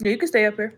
Yeah, you can stay up here.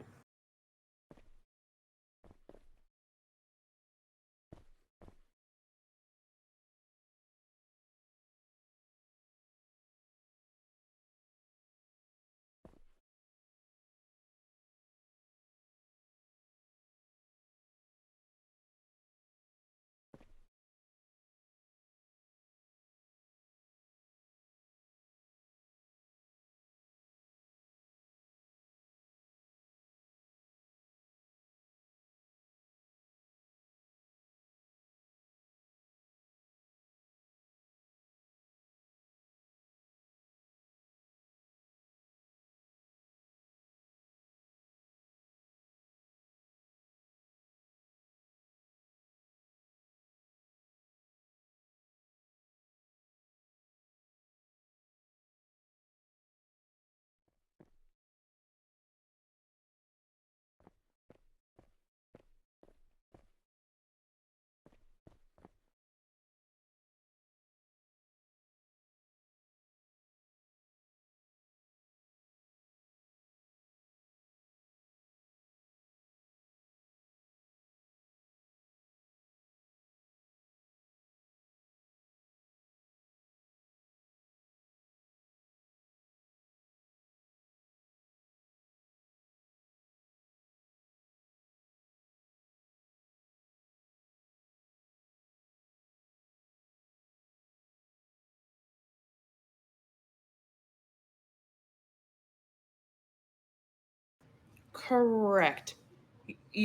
Correct.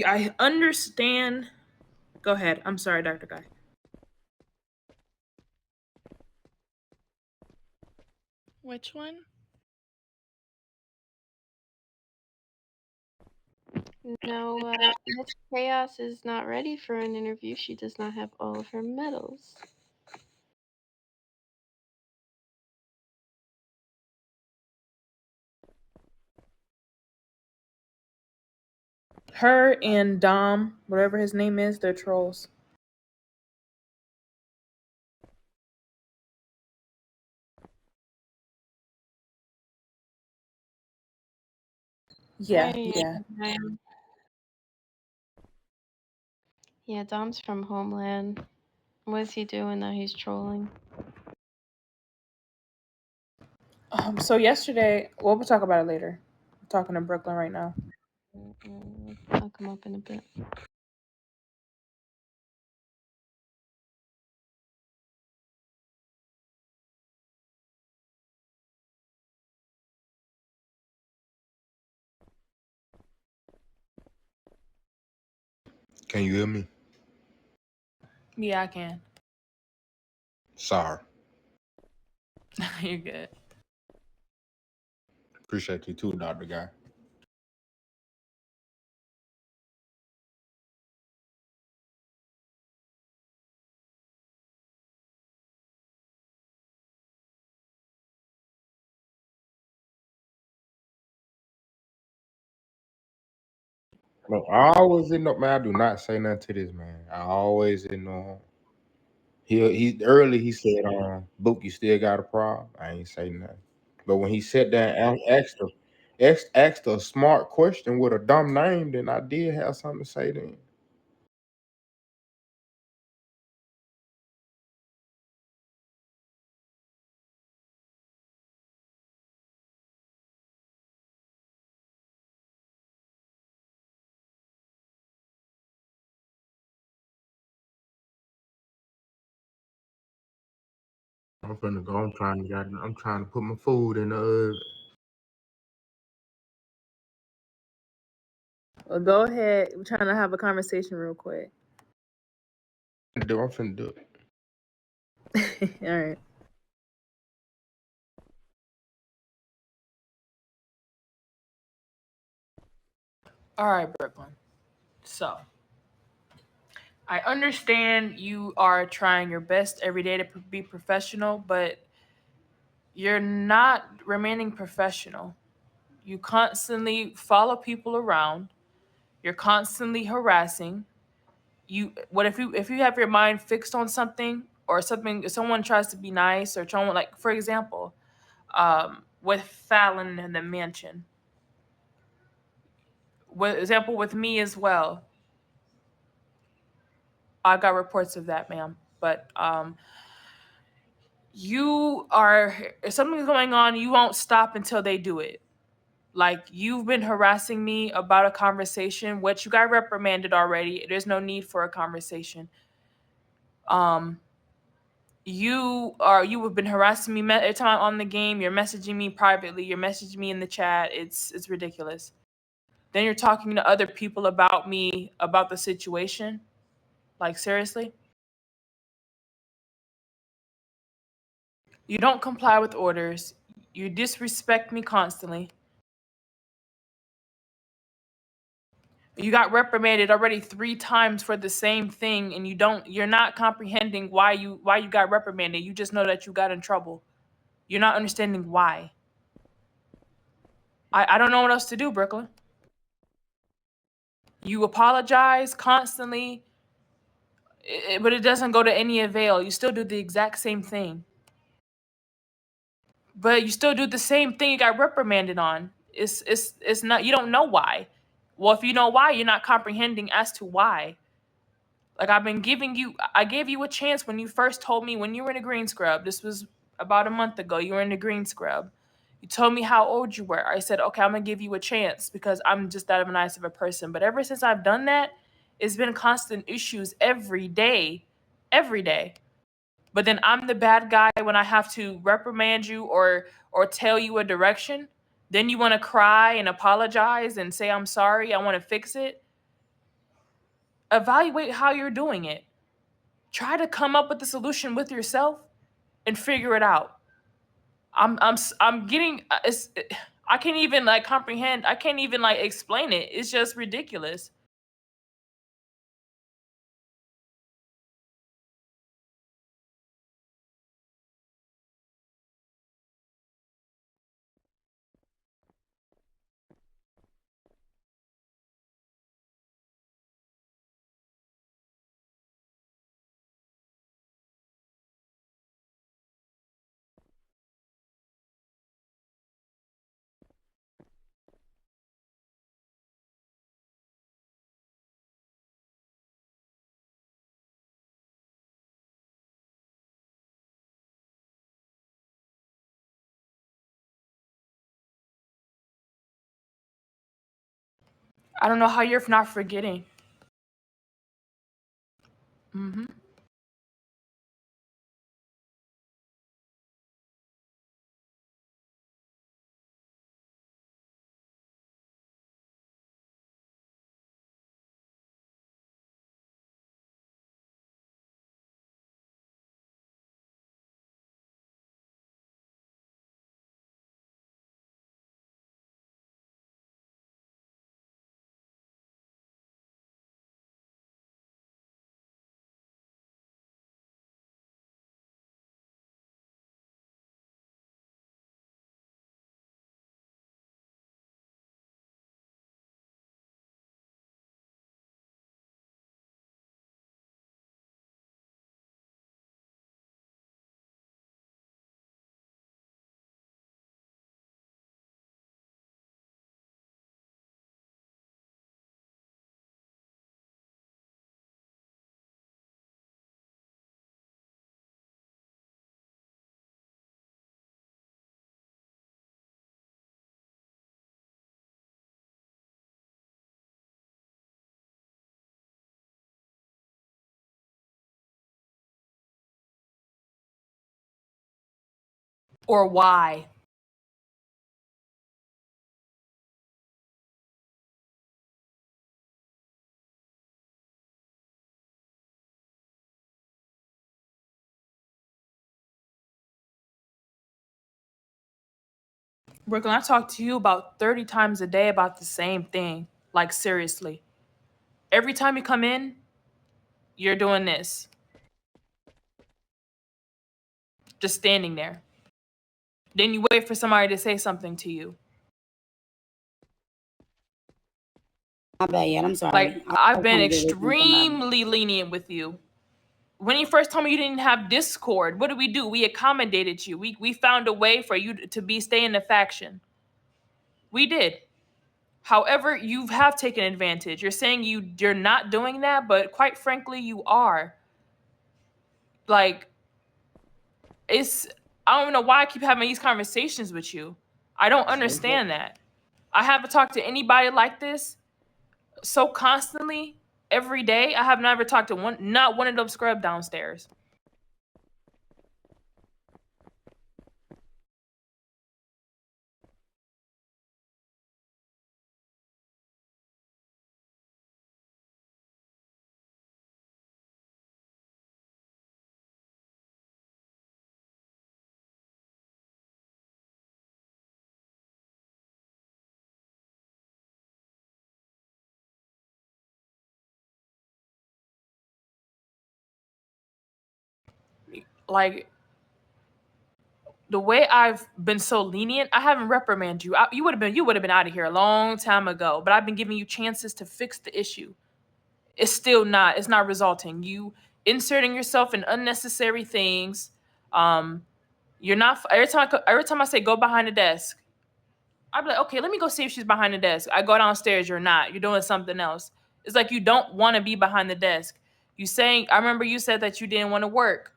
I understand. Go ahead. I'm sorry, Dr. Guy. Which one? No, Miss Chaos is not ready for an interview. She does not have all of her medals. Her and Dom, whatever his name is, they're trolls. Yeah, Right. yeah. Yeah, Dom's from Homeland. What is he doing now? He's trolling. So yesterday, well, we'll talk about it later. I'm talking to Brooklyn right now. I'll come up in a bit. Can you hear me? Yeah, I can. Sorry. You're good. Appreciate you too, Dr. Guy. Look, I always end up, man. I do not say nothing to this man. I always end up. He early he said, Book, you still got a problem. I ain't say nothing. But when he sat down and asked a smart question with a dumb name, then I did have something to say then. I'm finna go. I'm trying to put my food in the oven. Well, go ahead. We're trying to have a conversation real quick. I'm finna do it. All right. All right, Brooklyn. So I understand you are trying your best every day to be professional, but you're not remaining professional. You constantly follow people around. You're constantly harassing. If you have your mind fixed on something or something, if someone tries to be nice or someone, like for example, with Fallon and the mansion. example with me as well. I got reports of that, ma'am. But if something's going on, you won't stop until they do it. Like, you've been harassing me about a conversation, which you got reprimanded already. There's no need for a conversation. Um, you have been harassing me every time I'm on the game. You're messaging me privately. You're messaging me in the chat. It's ridiculous. Then you're talking to other people about me, about the situation. Like, seriously? You don't comply with orders. You disrespect me constantly. You got reprimanded already 3 times for the same thing, and you're not comprehending why you got reprimanded. You just know that you got in trouble. You're not understanding why. I don't know what else to do, Brooklyn. You apologize constantly, but it doesn't go to any avail. You still do the exact same thing. But you still do the same thing you got reprimanded on. It's not, you don't know why. Well, if you know why, you're not comprehending as to why. Like, I gave you a chance when you first told me when you were in a green scrub. This was about a month ago. You were in a green scrub. You told me how old you were. I said, okay, I'm gonna give you a chance because I'm just that nice of a person. But ever since I've done that, it's been constant issues every day. Every day. But then I'm the bad guy when I have to reprimand you or tell you a direction. Then you want to cry and apologize and say, I'm sorry, I want to fix it. Evaluate how you're doing it. Try to come up with the solution with yourself and figure it out. I'm getting I can't even like comprehend. I can't even like explain it. It's just ridiculous. I don't know how you're not forgetting. Hmm. Or why? Brooklyn, I talk to you about 30 times a day about the same thing. Like, seriously. Every time you come in, you're doing this. Just standing there. Then you wait for somebody to say something to you. My bad. I'm sorry. Like, I've been extremely lenient with you. When you first told me you didn't have Discord, what did we do? We accommodated you. We found a way for you to stay in the faction. We did. However, you have taken advantage. You're saying you're not doing that, but quite frankly, you are. Like, it's I don't know why I keep having these conversations with you. I don't understand that. I haven't talked to anybody like this so constantly every day. I have never talked to not one of them scrub downstairs. Like, the way I've been so lenient, I haven't reprimanded you. You would have been out of here a long time ago. But I've been giving you chances to fix the issue. It's not resulting. You inserting yourself in unnecessary things. You're not every time I say go behind the desk, I'd be like, okay, let me go see if she's behind the desk. I go downstairs, you're not. You're doing something else. It's like you don't want to be behind the desk. I remember you said that you didn't want to work.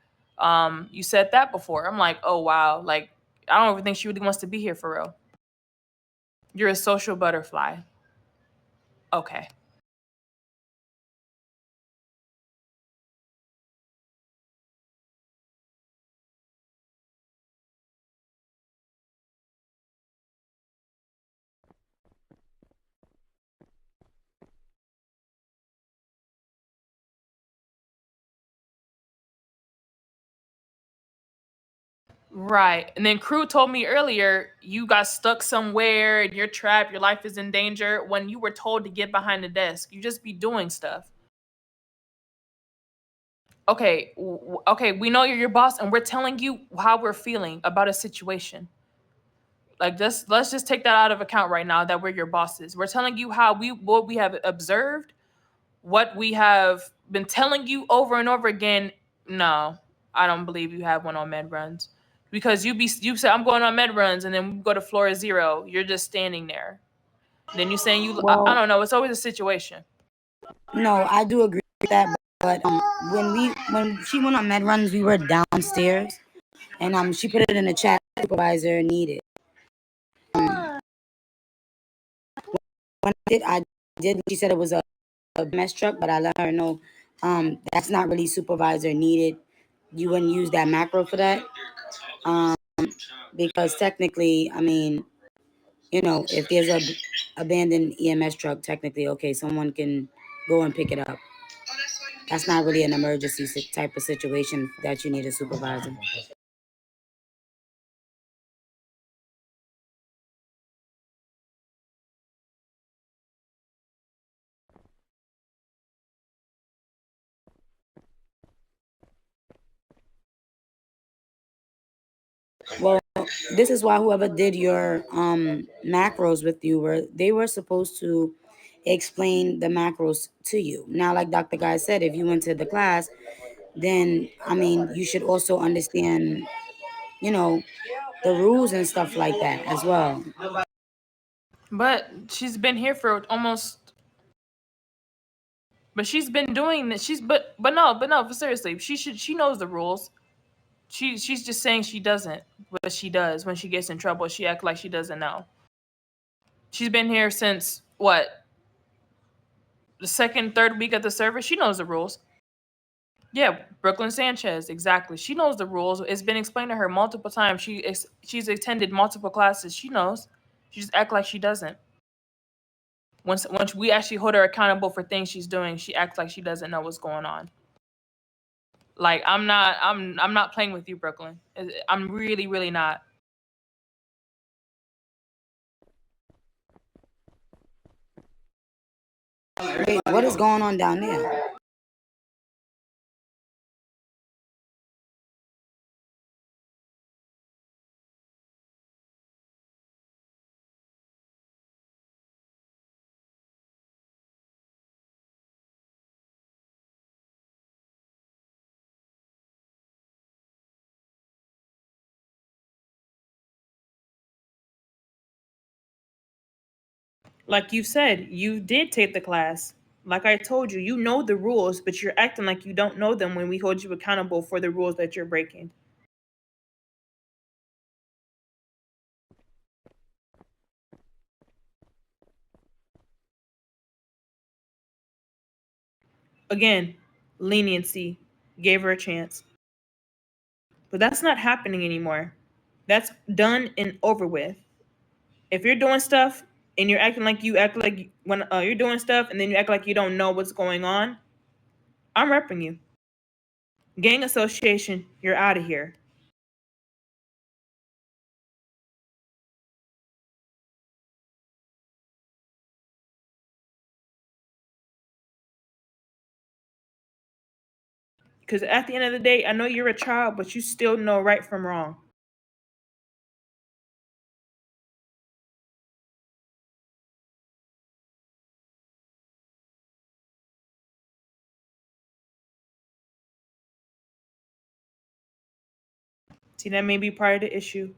You said that before. I'm like, oh wow, like I don't even think she really wants to be here for real. You're a social butterfly. Okay. Right. And then Crew told me earlier you got stuck somewhere and you're trapped, your life is in danger when you were told to get behind the desk. You just be doing stuff. Okay, okay, we know you're your boss and we're telling you how we're feeling about a situation. Like this, let's just take that out of account right now that we're your bosses. We're telling you what we have observed, what we have been telling you over and over again. No, I don't believe you have one on med runs. Because you say I'm going on med runs and then we go to floor 0. You're just standing there. Then you saying I Well, don't know, it's always a situation. no, I do agree with that. But when she went on med runs, we were downstairs, and she put it in the chat. Supervisor needed. When I did. She said it was a mess truck, but I let her know that's not really supervisor needed. You wouldn't use that macro for that. Because technically, I mean, if there's a abandoned EMS truck, technically, okay, someone can go and pick it up. That's not really an emergency type of situation that you need a supervisor. Well, this is why whoever did your macros with you were supposed to explain the macros to you. Now, like Dr. Guy said, if you went to the class, then I mean you should also understand, you know, the rules and stuff like that as well. But she's been here for almost but she's been doing this. But no, seriously, she knows the rules. She's just saying she doesn't, but she does. When she gets in trouble, she acts like she doesn't know. She's been here since what, the second, third week of the service. She knows the rules. Yeah, Brooklyn Sanchez, exactly. She knows the rules. It's been explained to her multiple times. She's attended multiple classes. She knows. She just act like she doesn't. Once we actually hold her accountable for things she's doing, she acts like she doesn't know what's going on. Like I'm not playing with you, Brooklyn. I'm really, really not. Wait, what is going on down there? Like you said, you did take the class. Like I told you, you know the rules, but you're acting like you don't know them when we hold you accountable for the rules that you're breaking. Again, leniency, gave her a chance. But that's not happening anymore. That's done and over with. If you're doing stuff and you're acting like you act like when you're doing stuff and then you act like you don't know what's going on, I'm repping you. Gang association, you're out of here. Because at the end of the day, I know you're a child, but you still know right from wrong. See, that may be part of the issue.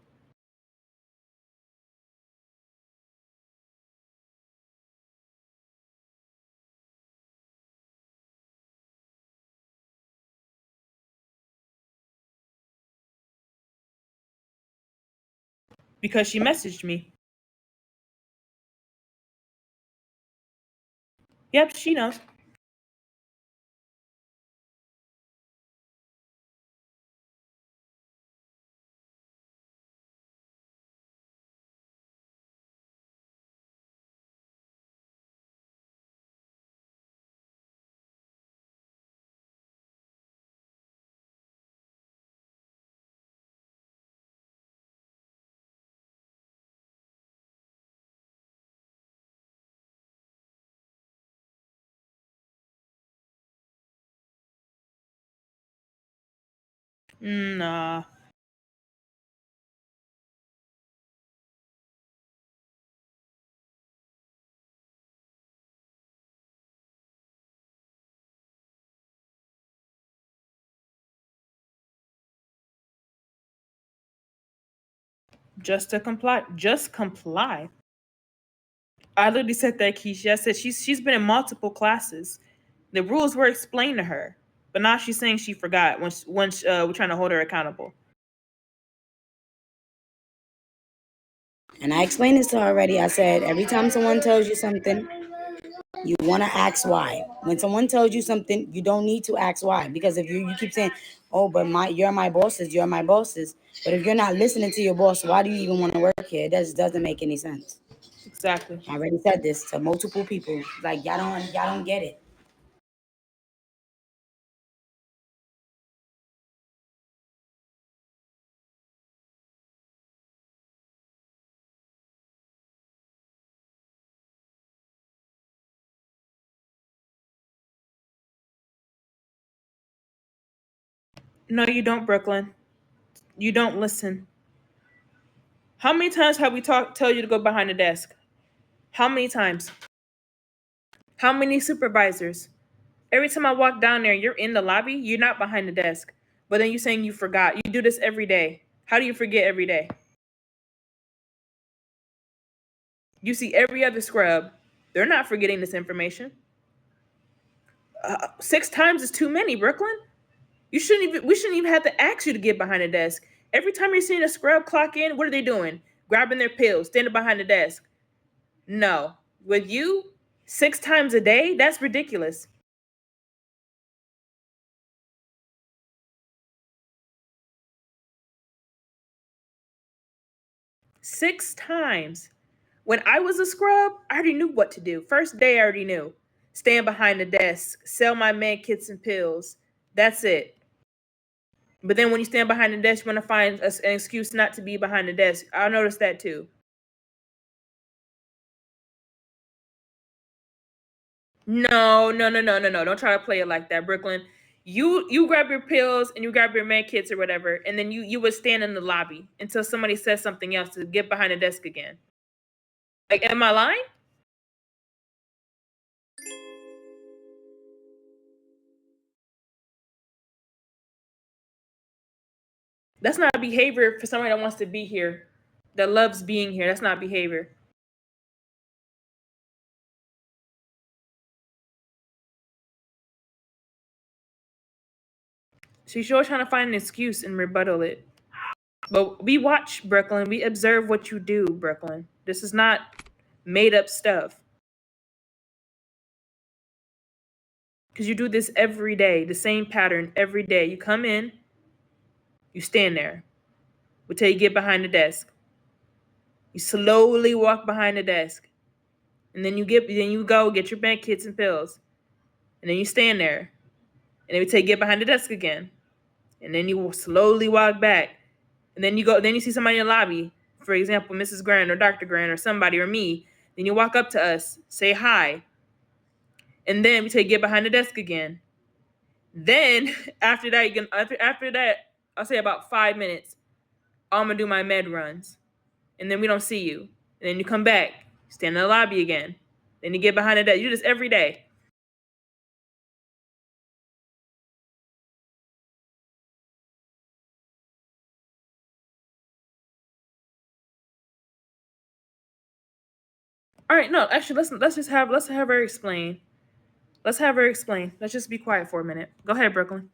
Because she messaged me. Yep, she knows. Nah. Just to comply. Just comply. I literally said that, Keisha. I said she's been in multiple classes. The rules were explained to her, but now she's saying she forgot when we're trying to hold her accountable. And I explained this to her already. I said, every time someone tells you something, you want to ask why. When someone tells you something, you don't need to ask why. Because if you keep saying, oh, but you're my bosses, you're my bosses. But if you're not listening to your boss, why do you even want to work here? It doesn't make any sense. Exactly. I already said this to multiple people. Like, y'all don't get it. No, you don't, Brooklyn. You don't listen. How many times have we tell you to go behind the desk? How many times? How many supervisors? Every time I walk down there, you're in the lobby, you're not behind the desk. But then you're saying you forgot. You do this every day. How do you forget every day? You see every other scrub. They're not forgetting this information. 6 times is too many, Brooklyn. We shouldn't even have to ask you to get behind the desk. Every time you're seeing a scrub clock in, what are they doing? Grabbing their pills, standing behind the desk. No. With you, 6 times a day? That's ridiculous. 6 times. When I was a scrub, I already knew what to do. First day, I already knew. Stand behind the desk, sell my med kits and pills. That's it. But then when you stand behind the desk, you want to find an excuse not to be behind the desk. I noticed that too. No, no, no, no, no, no. Don't try to play it like that, Brooklyn. You grab your pills and you grab your med kits or whatever, and then you would stand in the lobby until somebody says something else to get behind the desk again. Like, am I lying? That's not behavior for somebody that wants to be here, that loves being here. That's not behavior. She's always trying to find an excuse and rebuttal it. But we watch, Brooklyn. We observe what you do, Brooklyn. This is not made up stuff. Because you do this every day, the same pattern every day. You come in, you stand there until you get behind the desk. You slowly walk behind the desk. And then you go get your bank kits and pills. And then you stand there. And then we take get behind the desk again. And then you slowly walk back. And then you see somebody in the lobby, for example, Mrs. Grant or Dr. Grant or somebody or me. Then you walk up to us, say hi. And then we take get behind the desk again. Then after that, I'll say about 5 minutes, I'm gonna do my med runs. And then we don't see you. And then you come back, stand in the lobby again. Then you get behind the desk. You do this every day. All right, no, actually, let's have her explain. Let's have her explain. Let's just be quiet for a minute. Go ahead, Brooklyn.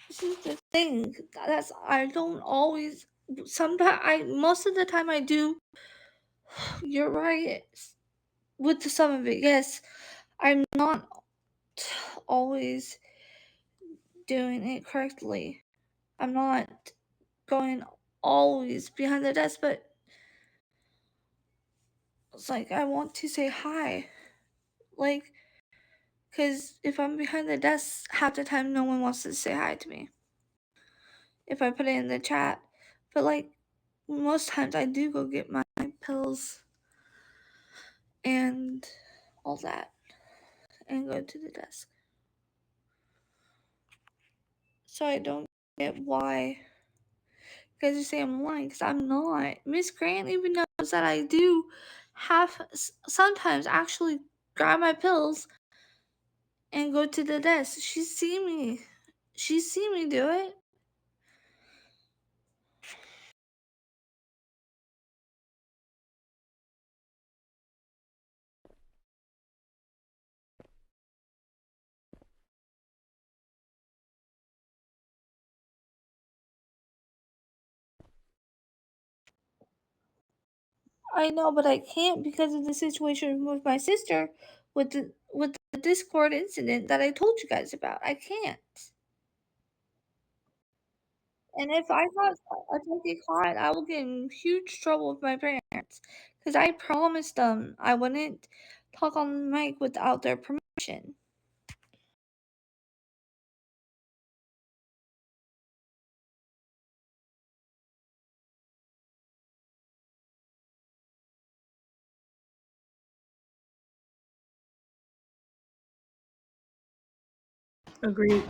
This is the thing. That's I don't always. Sometimes most of the time I do. You're right. With some of it, yes, I'm not always doing it correctly. I'm not going always behind the desk, but it's like I want to say hi. Like, because if I'm behind the desk, half the time no one wants to say hi to me. If I put it in the chat. But like, most times I do go get my pills and all that and go to the desk. So I don't get why you guys are saying I'm lying, because I'm not. Miss Grant even knows that I do sometimes actually grab my pills and go to the desk. She's seen me do it. I know, but I can't because of the situation with my sister, with the Discord incident that I told you guys about. I can't. And if I get caught, I will get in huge trouble with my parents, because I promised them I wouldn't talk on the mic without their permission. Agreed.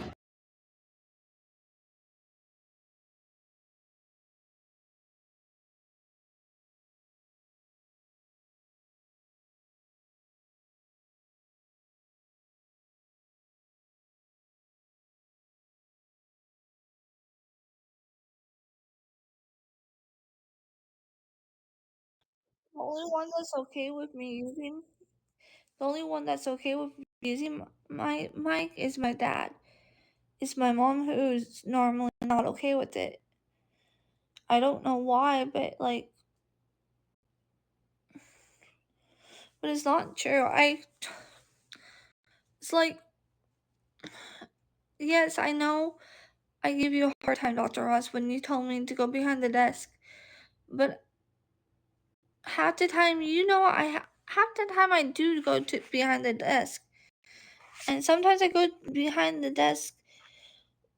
The only one that's okay with me using my mic is my dad. It's my mom who's normally not okay with it. I don't know why, but it's not true. It's like, yes, I know I give you a hard time, Dr. Ross, when you told me to go behind the desk, but half the time, half the time I do go to behind the desk, and sometimes I go behind the desk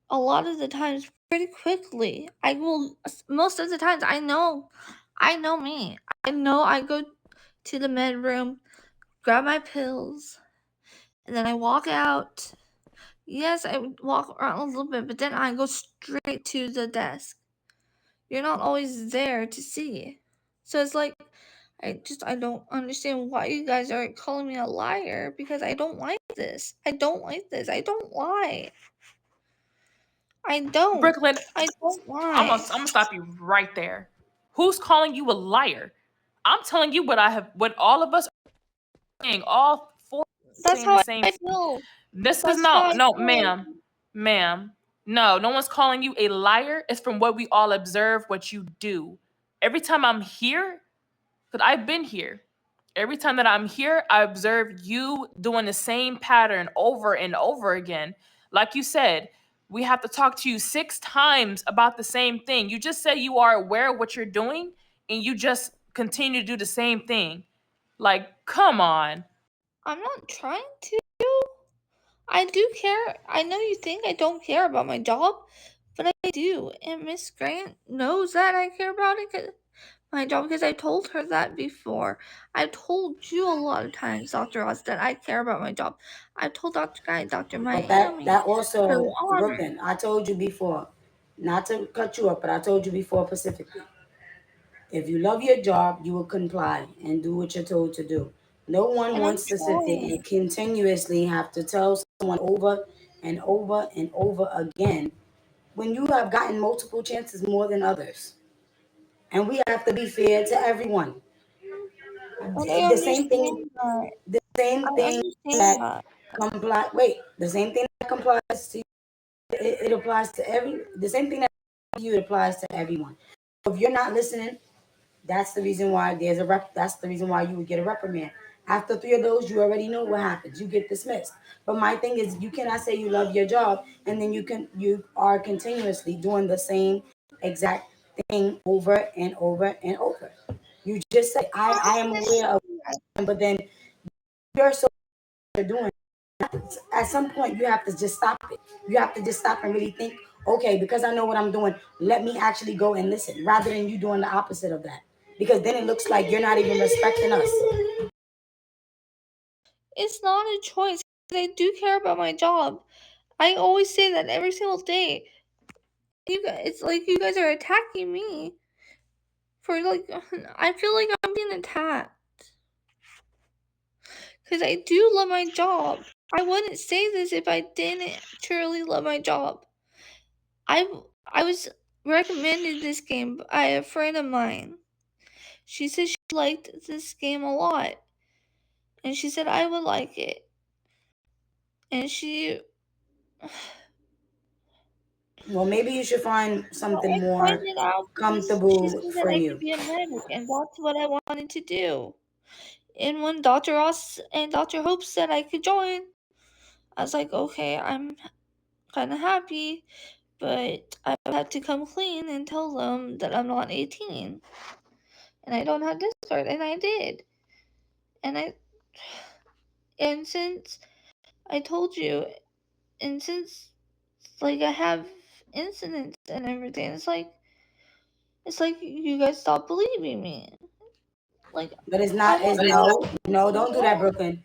a lot of the times pretty quickly. I will, most of the times, I know me. I know I go to the med room, grab my pills, and then I walk out. Yes, I walk around a little bit, but then I go straight to the desk. You're not always there to see. So it's like, I don't understand why you guys are calling me a liar because I don't like this. I don't like this. I don't lie. I don't. Brooklyn, I don't I'm lie. gonna stop you right there. Who's calling you a liar? I'm telling you what all of us are saying, all four That's saying the how same I thing. feel. This is That's how I no, feel. ma'am. No one's calling you a liar. It's from what we all observe what you do. Every time I'm here, because I've been here. Every time that I'm here, I observe you doing the same pattern over and over again. Like you said, we have to talk to you 6 times about the same thing. You just said you are aware of what you're doing and you just continue to do the same thing. Like, come on. I'm not trying to. I do care. I know you think I don't care about my job, but I do. And Miss Grant knows that I care about my job because I told her that before. I've told you a lot of times, Dr. Oz, that I care about my job. I've told Dr. Guy, Dr. But Miami, that also, early on. Brooklyn, I told you before, not to cut you up, but I told you before specifically. If you love your job, you will comply and do what you're told to do. No one And I'm wants to sit there trying. and continuously have to tell someone over and over and over again when you have gotten multiple chances more than others. And we have to be fair to everyone. And I The same thing, understand that. the same I thing understand that that. the same thing that complies to you, it applies to the same thing that you, it applies to everyone. If you're not listening, that's the reason why that's the reason why you would get a reprimand. After 3 of those, you already know what happens. You get dismissed. But my thing is you cannot say you love your job and then you are continuously doing the same exact thing over and over and over. You just say, I am aware of it, but then you're so you're doing at some point you have to just stop it. You have to just stop and really think, okay, because I know what I'm doing, let me actually go and listen rather than you doing the opposite of that. Because then it looks like you're not even respecting us. It's not a choice. I do care about my job. I always say that every single day. It's like you guys are attacking me for like. I feel like I'm being attacked because I do love my job. I wouldn't say this if I didn't truly love my job. I I was recommended this game by a friend of mine. She said she liked this game a lot, and she said I would like it. And Well, maybe you should find something I tried more it out because she comfortable said that for I could you. be a medic, and that's what I wanted to do. And when Dr. Ross and Dr. Hope said I could join, I was like, okay, I'm kind of happy, but I have to come clean and tell them that I'm not 18 and I don't have Discord, and I did. And since I told you, and since like I have incidents and everything, it's like you guys stop believing me. Like But it's I not as want no, to don't do that, know. Brooklyn.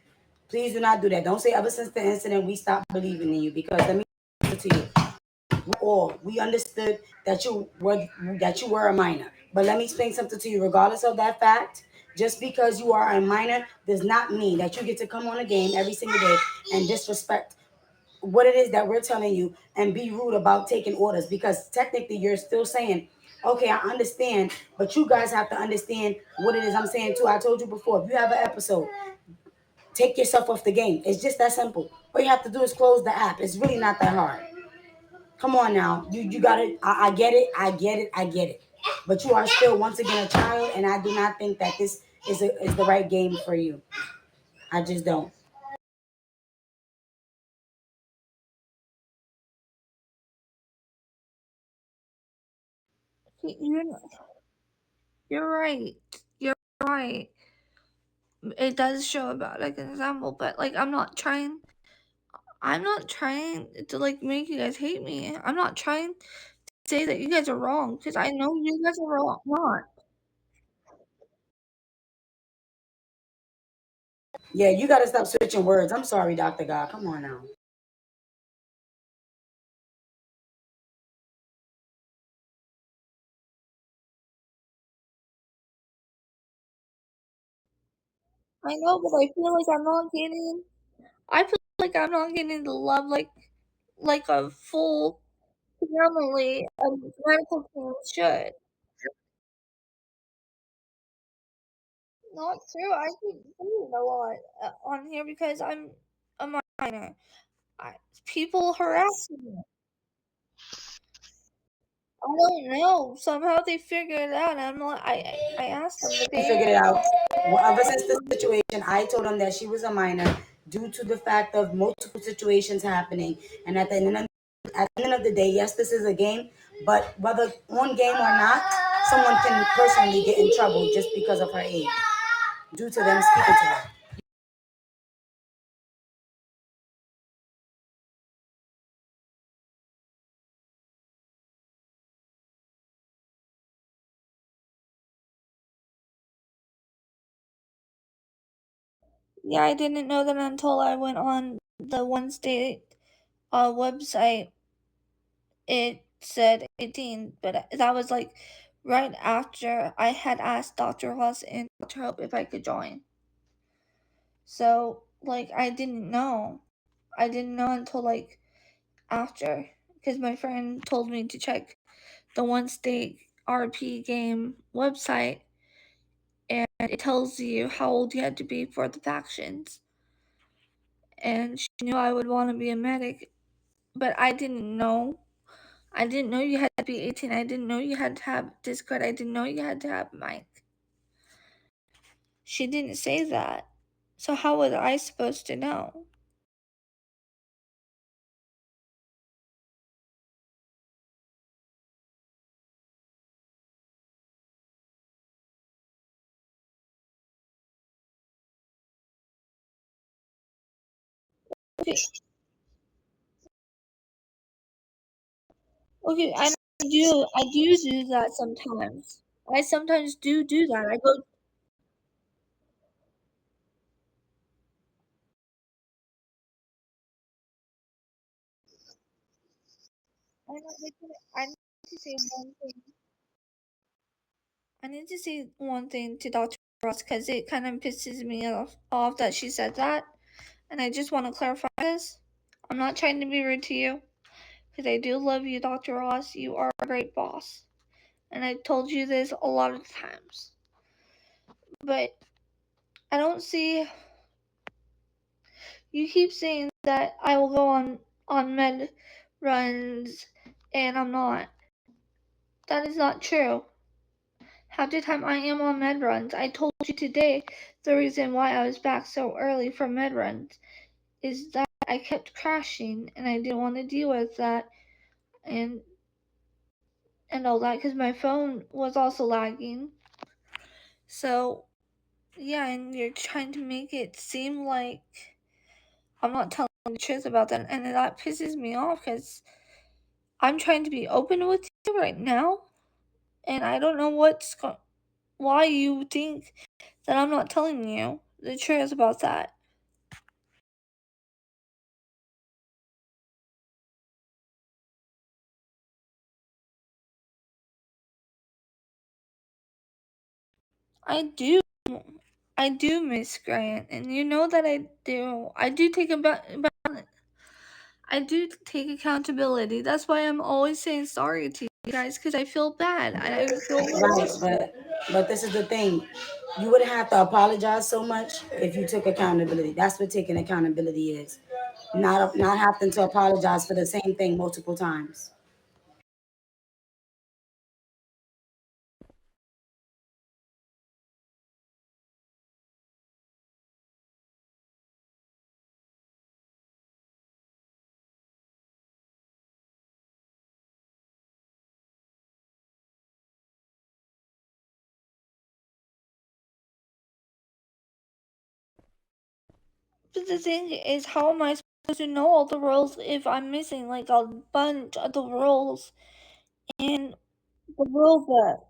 Please do not do that. Don't say ever since the incident we stopped believing in you because let me say to you. We understood that you were a minor. But let me explain something to you. Regardless of that fact, just because you are a minor does not mean that you get to come on a game every single day and disrespect what it is that we're telling you and be rude about taking orders because technically you're still saying, okay, I understand, but you guys have to understand what it is I'm saying too. I told you before, if you have an episode, take yourself off the game. It's just that simple. All you have to do is close the app. It's really not that hard. Come on now. You got it. I get it. I get it. I get it. But you are still once again a child, and I do not think that this is the right game for you. I just don't. You're you're right. You're right. It does show about like an example, but like I'm not trying to like make you guys hate me. I'm not trying to say that you guys are wrong because I know you guys are wrong. Not. Yeah, you got to stop switching words. I'm sorry, Dr. God. Come on now. I know, but I feel like I'm not getting. I feel like I'm not getting the love like a full family of medical team should. Not true. I keep doing a lot on here because I'm a minor. People harass me. I don't know. Somehow they figured it out. I'm like, I asked them, but I figured it out. Well, ever since the situation, I told them that she was a minor due to the fact of multiple situations happening. And at the end of the day, yes, this is a game, but whether on game or not, someone can personally get in trouble just because of her age, due to them speaking to her. Yeah, I didn't know that until I went on the One State website. It said 18, but that was like right after I had asked Dr. Ross and Dr. Hope if I could join. So, like, I didn't know. I didn't know until like after, because my friend told me to check the One State RP game website, and it tells you how old you had to be for the factions. And she knew I would want to be a medic, but I didn't know. I didn't know you had to be 18. I didn't know you had to have Discord. I didn't know you had to have mic. She didn't say that. So how was I supposed to know? Okay, okay, I do that sometimes. I sometimes do that. I go. I need to say one thing. I need to say one thing to Dr. Ross because it kind of pisses me off that she said that, and I just want to clarify this. I'm not trying to be rude to you, because I do love you, Dr. Ross. You are a great boss, and I've told you this a lot of times. But I don't see. You keep saying that I will go on med runs, and I'm not. That is not true. Half the time I am on med runs. I told you today the reason why I was back so early from med runs is that I kept crashing and I didn't want to deal with that and all that because my phone was also lagging. So yeah, and you're trying to make it seem like I'm not telling the truth about that, and that pisses me off because I'm trying to be open with you right now, and I don't know why you think that I'm not telling you the truth about that. I do. I do miss Grant, and you know that I do. I do take I do take accountability. That's why I'm always saying sorry to you guys because I feel bad. I feel Right, but this is the thing. You wouldn't have to apologize so much if you took accountability. That's what taking accountability is. Not having to apologize for the same thing multiple times. But the thing is, how am I supposed to know all the rules if I'm missing like a bunch of the rules in the rule book?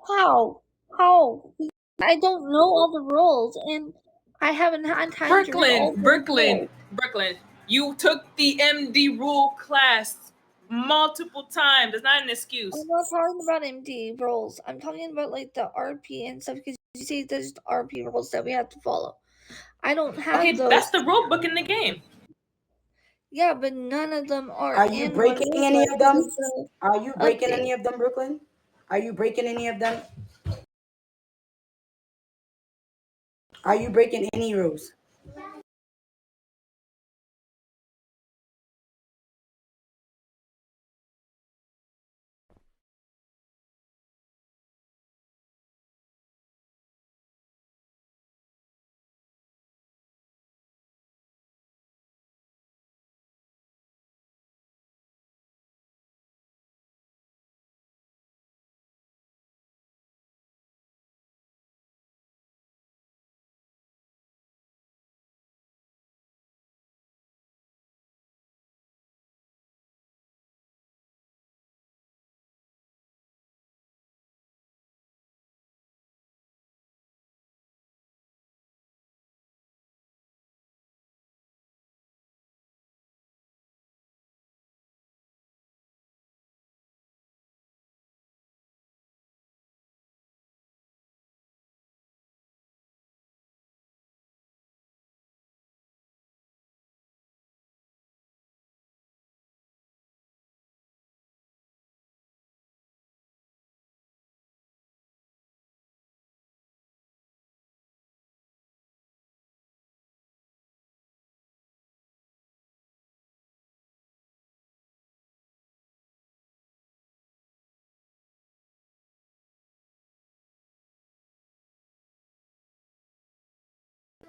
How? How? I don't know all the rules, and I haven't had time to read all Brooklyn, the Brooklyn, rules. Brooklyn. You took the MD rule class multiple times. It's not an excuse. I'm not talking about MD rules. I'm talking about like the RP and stuff because you say there's the RP rules that we have to follow. I don't have Okay, those. that's the rule book in the game. Yeah, but none of them are. Are you in breaking my any of them? because the Are you breaking update. any of them, Brooklyn? Are you breaking any of them? Are you breaking any rules?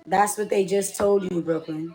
That's what they just told you, Brooklyn.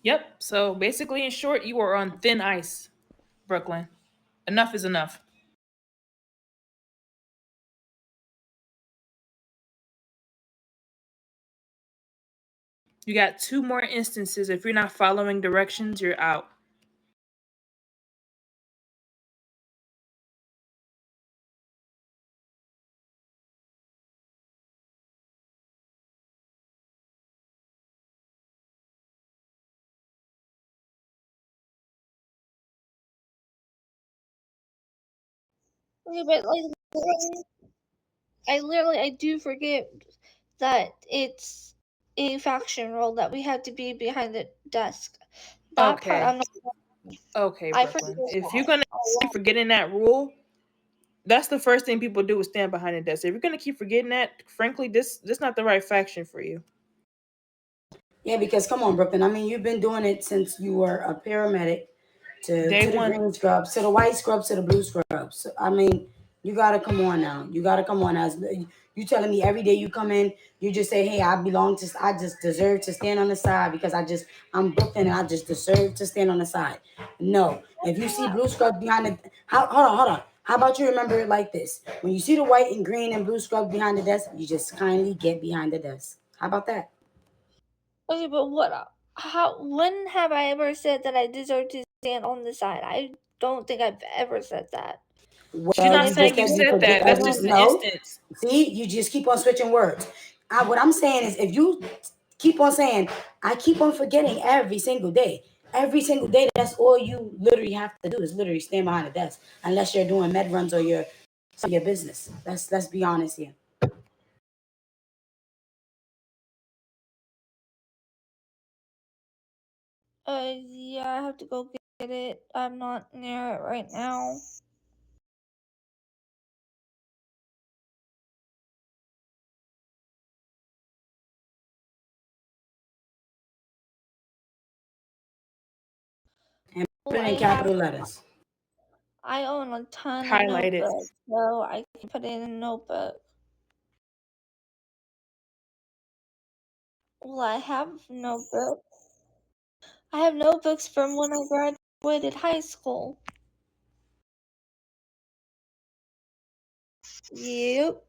Yep. So basically, in short, you are on thin ice, Brooklyn. Enough is enough. You got 2 more instances. If you're not following directions, you're out. Okay, but like I do forget that it's a faction role that we have to be behind the desk. That part I'm Okay. not. Okay, I forget Brooklyn. If you're that gonna a lot. keep forgetting that rule, that's the first thing people do is stand behind the desk. If you're gonna keep forgetting that, frankly, this not the right faction for you. Yeah, because come on, Brooklyn. I mean, you've been doing it since you were a paramedic Day to the one. green scrubs, to the white scrubs, to the blue scrubs. So, I mean, you gotta come on now. You gotta come on now. You telling me every day you come in, you just say, "Hey, I just deserve to stand on the side because I'm Brooklyn and I just deserve to stand on the side." No, if you see blue scrubs behind hold on. How about you remember it like this? When you see the white and green and blue scrubs behind the desk, you just kindly get behind the desk. How about that? Okay, but what? How? When have I ever said that I deserve to stand on the side? I don't think I've ever said that. She's Well, not I you said just saying you said no. you said forget that. That's every just an no. instance. See, you just keep on switching words. What I'm saying is, if you keep on saying, I keep on forgetting every single day. Every single day, that's all you literally have to do is literally stand behind a desk, unless you're doing med runs or your business. Let's be honest here. Yeah, I have to go get it. I'm not near it right now. And put Well, it in capital letters. I own a ton of Highlight it. notebooks, so I can put it in a notebook. Well, I have notebooks. I have notebooks from when I graduated high school. Yep.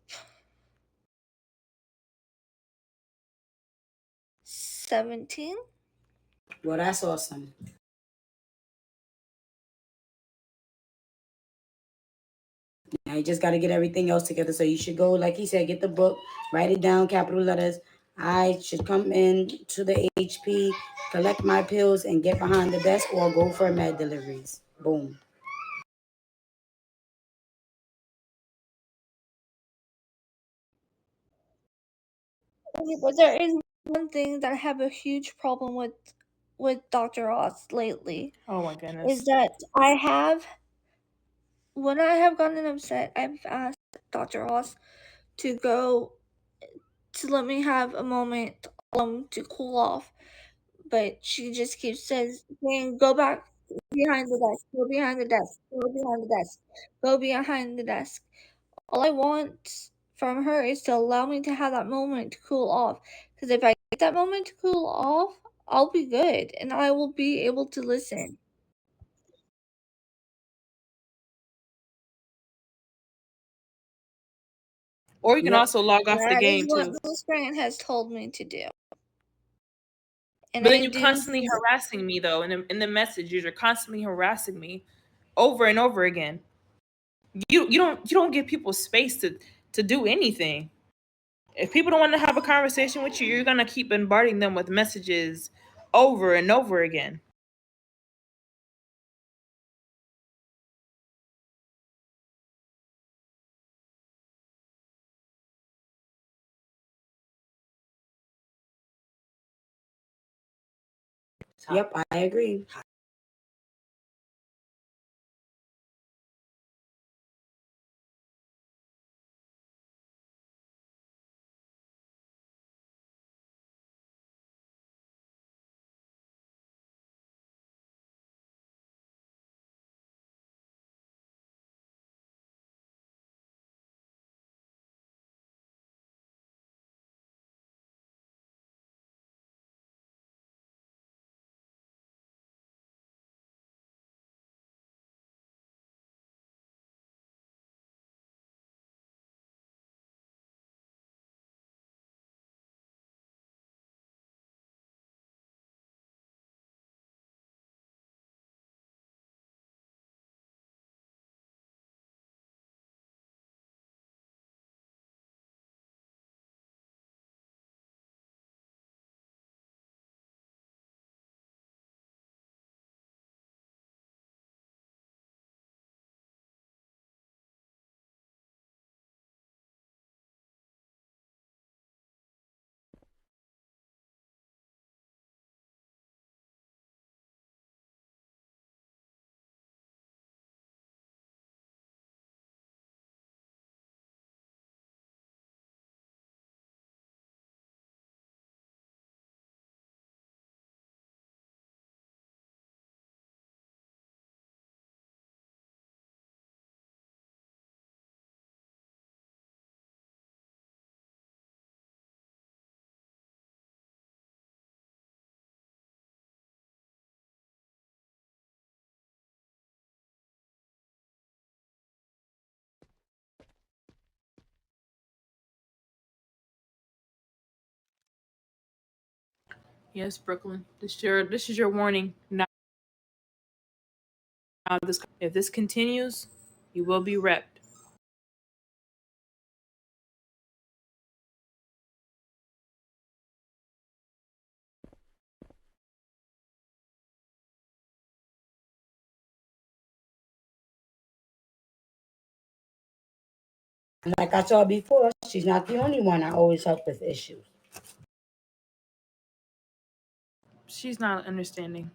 17? Well, that's awesome. Now you just got to get everything else together. So you should go, like he said, get the book, write it down, capital letters. I should come in to the HP, collect my pills, and get behind the desk or go for med deliveries. Boom. Okay, but there is one thing that I have a huge problem with Dr. Oz lately. Oh my Is goodness. that when I have gotten upset, I've asked Dr. Oz to let me have a moment to cool off, but she just keeps saying, "Go back behind the desk, go behind the desk, go behind the desk, go behind the desk." All I want from her is to allow me to have that moment to cool off. Because if I get that moment to cool off, I'll be good and I will be able to listen. Or you can Yep. also log off the That is game what too. Miss Grant has told me to do. And But then I you do constantly harassing me though in the messages. You're constantly harassing me over and over again. You don't give people space to do anything. If people don't want to have a conversation with you, you're gonna keep bombarding them with messages over and over again. Yep, I agree. Yes, Brooklyn. This is your warning. Now this if this continues, you will be repped. Like I saw before, she's not the only one I always help with issues. She's not understanding.